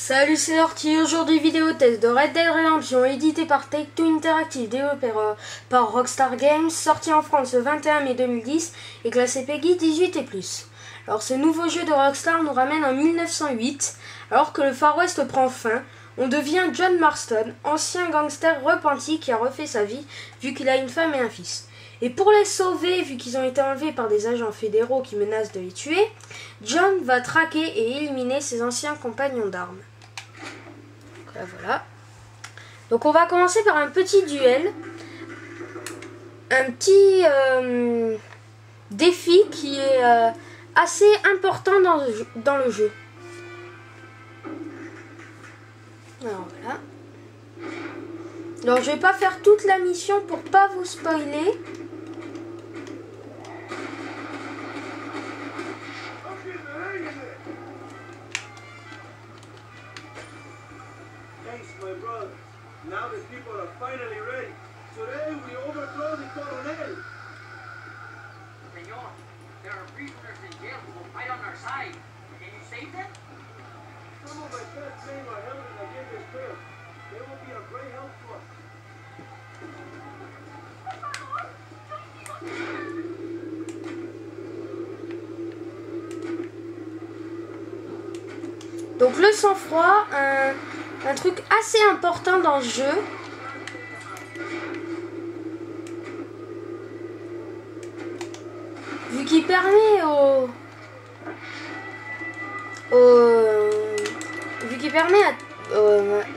Salut, c'est Orti. Aujourd'hui, vidéo test de Red Dead Redemption, édité par Take-Two Interactive, développé par Rockstar Games, sorti en France le 21 mai 2010 et classé PEGI 18+. Alors, ce nouveau jeu de Rockstar nous ramène en 1908. Alors que le Far West prend fin, on devient John Marston, ancien gangster repenti qui a refait sa vie vu qu'il a une femme et un fils. Et pour les sauver, vu qu'ils ont été enlevés par des agents fédéraux qui menacent de les tuer, John va traquer et éliminer ses anciens compagnons d'armes. Voilà. Donc on va commencer par un petit duel. Un petit défi qui est assez important dans le jeu. Alors voilà. Alors je vais pas faire toute la mission pour pas vous spoiler. My brother, now the people are finally ready. Today we overthrow the Coronel. Señor, there are prisoners in jail who will fight on our side. Can you save them? Some of my best men are held in Allende's trail. They will be a great help to us. Donc le sang-froid, un truc assez important dans ce jeu. Vu qu'il permet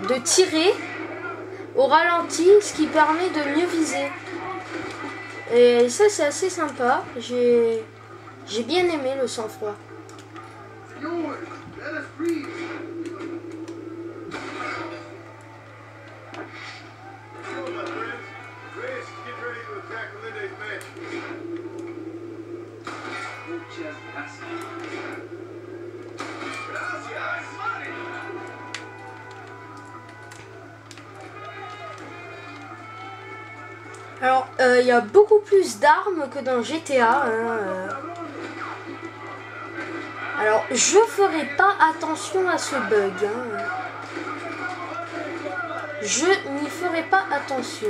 de tirer au ralenti, ce qui permet de mieux viser. Et ça c'est assez sympa. J'ai bien aimé le sang-froid. Let us breathe. Hello, my friends. Reyes, get ready to attack Allende's mansion. Muchas gracias. Gracias. Alors, il y a beaucoup plus d'armes que dans GTA. Alors, je ferai pas attention à ce bug. Je n'y ferai pas attention.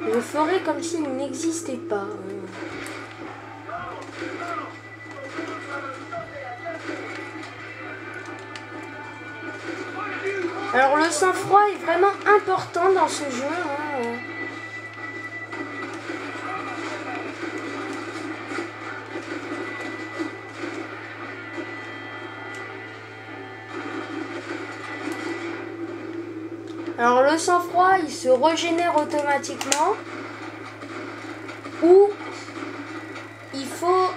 Je ferai comme s'il n'existait pas. Alors, le sang-froid est vraiment important dans ce jeu. Alors le sang-froid, il se régénère automatiquement. Ou il faut...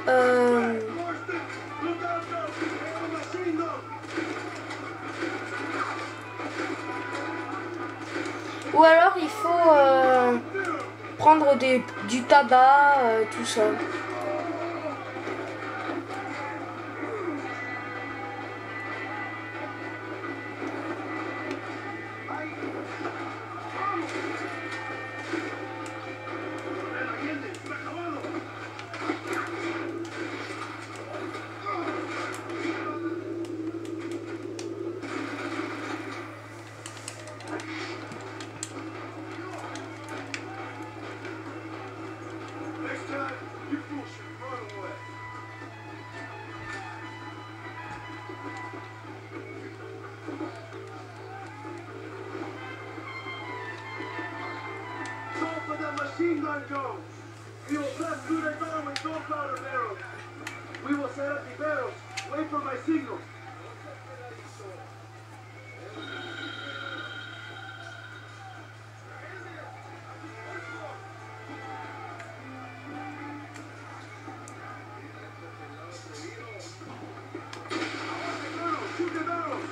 Ou alors il faut prendre du tabac, tout ça. Machine gun goes. We will blast through the door with gunpowder barrels. We will set up the barrels. Wait for my signal. Shoot the barrels.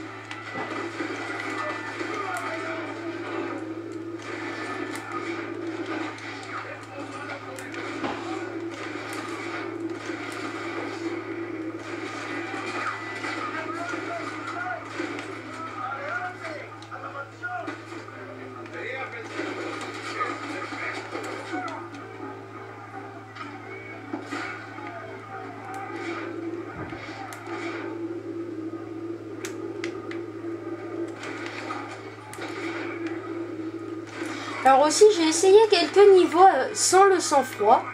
Alors aussi, j'ai essayé quelques niveaux sans le sang-froid.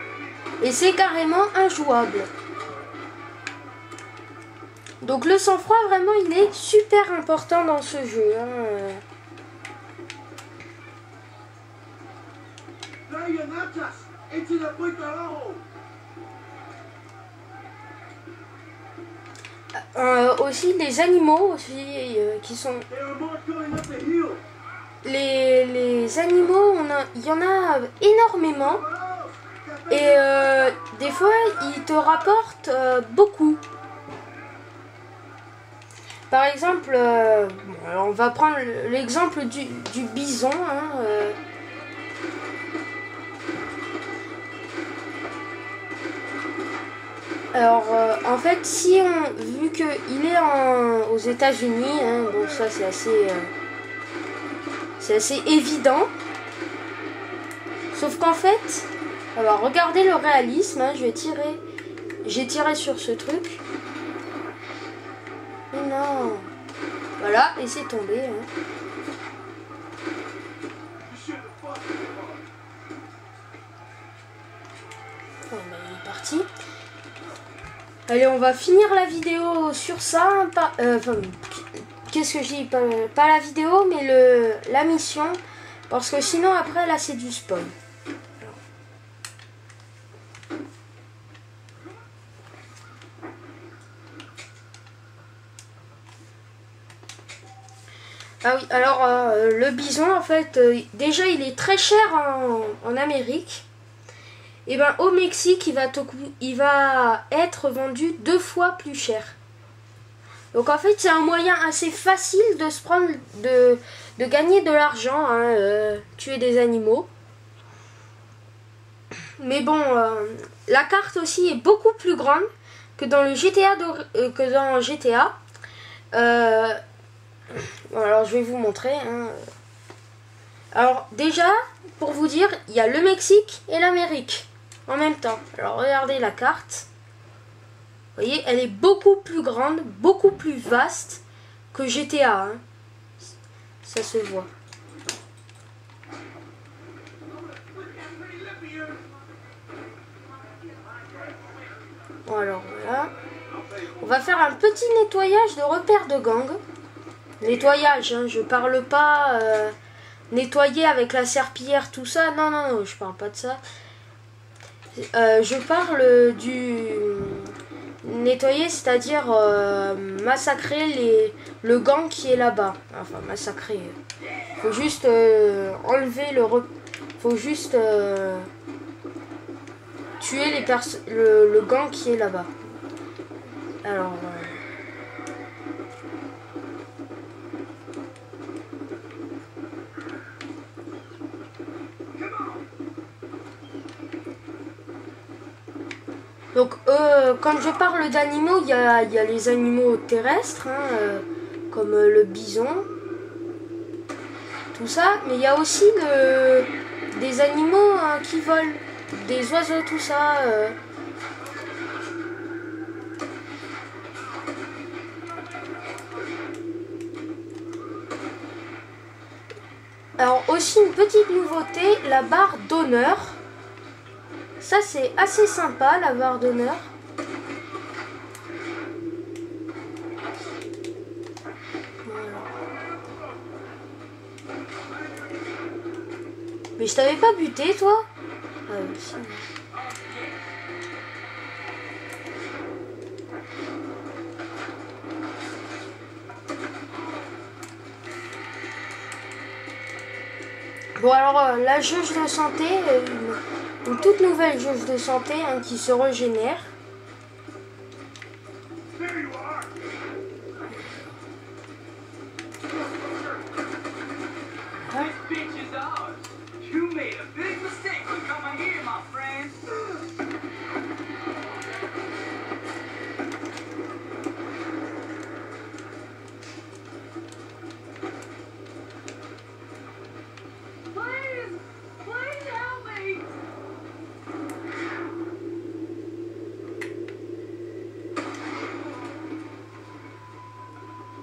Et c'est carrément injouable. Donc le sang-froid, vraiment, il est super important dans ce jeu. Hein. Aussi les animaux aussi qui sont les animaux, il y en a énormément et des fois ils te rapportent beaucoup. Par exemple, on va prendre l'exemple du bison. Hein, alors, en fait, si vu qu'il est aux États-Unis, hein, bon ça c'est assez évident. Sauf qu'en fait, alors regardez le réalisme. Hein, j'ai tiré sur ce truc. Mais non, voilà, et c'est tombé. Hein. Bon, ben, il est parti. Allez, on va finir la vidéo sur ça. Qu'est-ce que je dis, pas la vidéo, mais la mission. Parce que sinon, après, là, c'est du spoil. Ah oui, alors, le bison, en fait, déjà, il est très cher en Amérique. Et ben au Mexique, il va être vendu 2 fois plus cher. Donc en fait, c'est un moyen assez facile de se prendre, de gagner de l'argent, hein, tuer des animaux. Mais bon, la carte aussi est beaucoup plus grande que dans le GTA, alors je vais vous montrer. Hein. Alors déjà, pour vous dire, il y a le Mexique et l'Amérique en même temps. Alors regardez la carte. Vous voyez, elle est beaucoup plus grande, beaucoup plus vaste que GTA. Hein. Ça se voit. Bon, alors voilà. On va faire un petit nettoyage de repères de gang. Nettoyage, hein, je parle pas nettoyer avec la serpillière, tout ça. Non, non, non, je parle pas de ça. Je parle du nettoyer, c'est-à-dire massacrer le gang qui est là-bas. Enfin, massacrer. Faut juste enlever faut juste tuer le gang qui est là-bas. Alors. Donc, quand je parle d'animaux, il y a les animaux terrestres, hein, comme le bison, tout ça. Mais il y a aussi des animaux qui volent, des oiseaux, tout ça. Alors, aussi une petite nouveauté, la barre d'honneur. Ça, c'est assez sympa, la barre d'honneur. Voilà. Mais je t'avais pas buté, toi? Ah oui, si. Bon, alors, la jauge de santé, une toute nouvelle jauge de santé, hein, qui se régénère.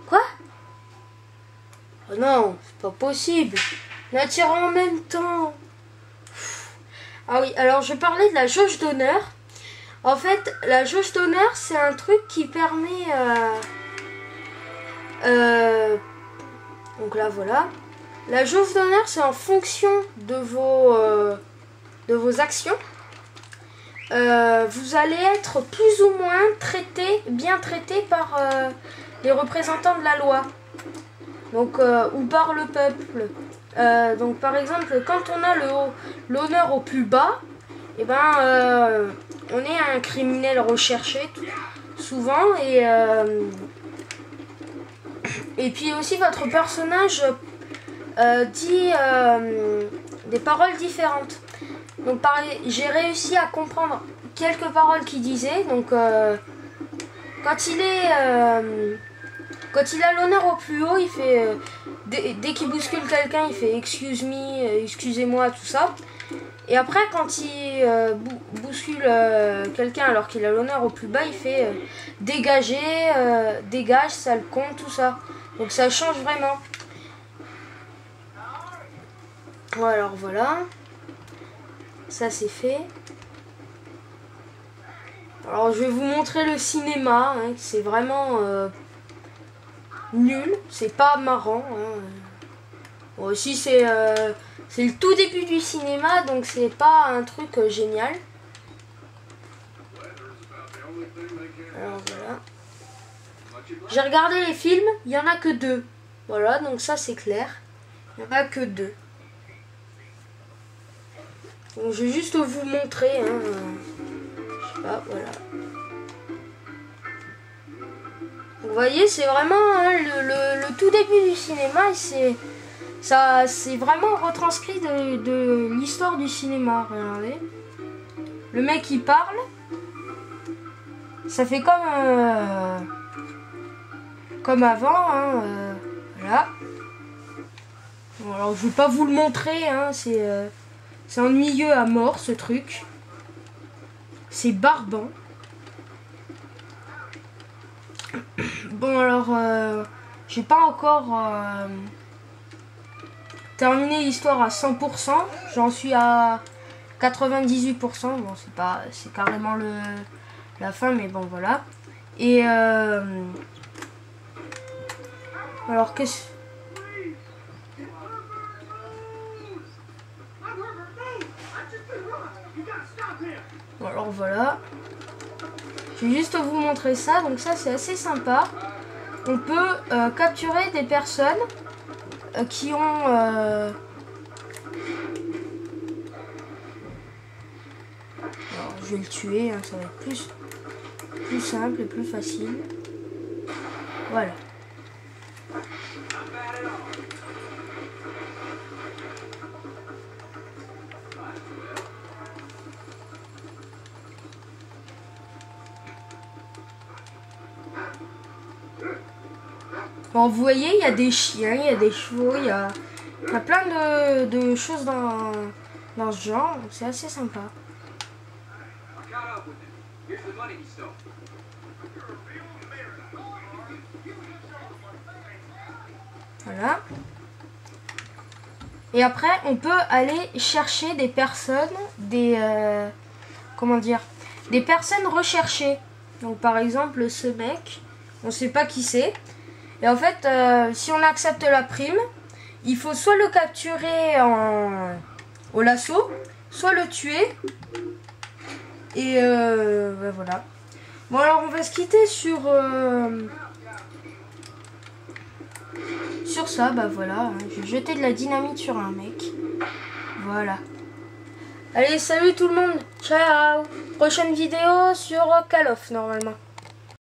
Quoi? Oh non, c'est pas possible. On a tiré en même temps. Ah oui, alors je parlais de la jauge d'honneur. En fait, la jauge d'honneur, c'est un truc qui permet... donc là, voilà. La jauge d'honneur, c'est en fonction de vos actions. Vous allez être plus ou moins bien traité par les représentants de la loi. Donc, ou par le peuple. Donc par exemple, quand on a l'honneur au plus bas, et ben on est un criminel recherché souvent, et puis aussi votre personnage dit des paroles différentes. Donc j'ai réussi à comprendre quelques paroles qu'il disait. Donc quand il a l'honneur au plus haut, il fait dès qu'il bouscule quelqu'un, il fait excuse me, excusez-moi, tout ça. Et après, quand il bouscule quelqu'un alors qu'il a l'honneur au plus bas, il fait dégager, dégage, sale con, tout ça. Donc ça change vraiment. Alors voilà, ça c'est fait. Alors je vais vous montrer le cinéma, hein, c'est vraiment nul, c'est pas marrant. Hein. Bon, aussi c'est le tout début du cinéma, donc c'est pas un truc génial. Alors voilà. J'ai regardé les films, il y en a que 2. Voilà, donc ça c'est clair. Il y en a que 2. Donc je vais juste vous montrer. Hein, je sais pas, voilà. Vous voyez, c'est vraiment hein, le tout début du cinéma, c'est vraiment retranscrit de l'histoire du cinéma. Regardez, le mec il parle, ça fait comme avant, hein, voilà. Bon, alors je vais pas vous le montrer, hein, c'est ennuyeux à mort ce truc, c'est barbant. Bon alors, j'ai pas encore terminé l'histoire à 100%, j'en suis à 98%, bon c'est carrément la fin, mais bon voilà. Et alors qu'est-ce... Bon, alors voilà. Je vais juste vous montrer ça, donc ça c'est assez sympa. On peut capturer des personnes qui ont... Alors, je vais le tuer, hein, ça va être plus simple et plus facile. Voilà. Bon, vous voyez, il y a des chiens, il y a des chevaux, il y a plein de choses dans ce genre, donc c'est assez sympa. Voilà. Et après, on peut aller chercher des personnes, comment dire, des personnes recherchées. Donc par exemple, ce mec, on sait pas qui c'est. Et en fait, si on accepte la prime, il faut soit le capturer au lasso, soit le tuer. Et ben voilà. Bon alors on va se quitter sur ça, bah voilà. Je vais jeter de la dynamite sur un mec. Voilà. Allez, salut tout le monde. Ciao. Prochaine vidéo sur Call of normalement.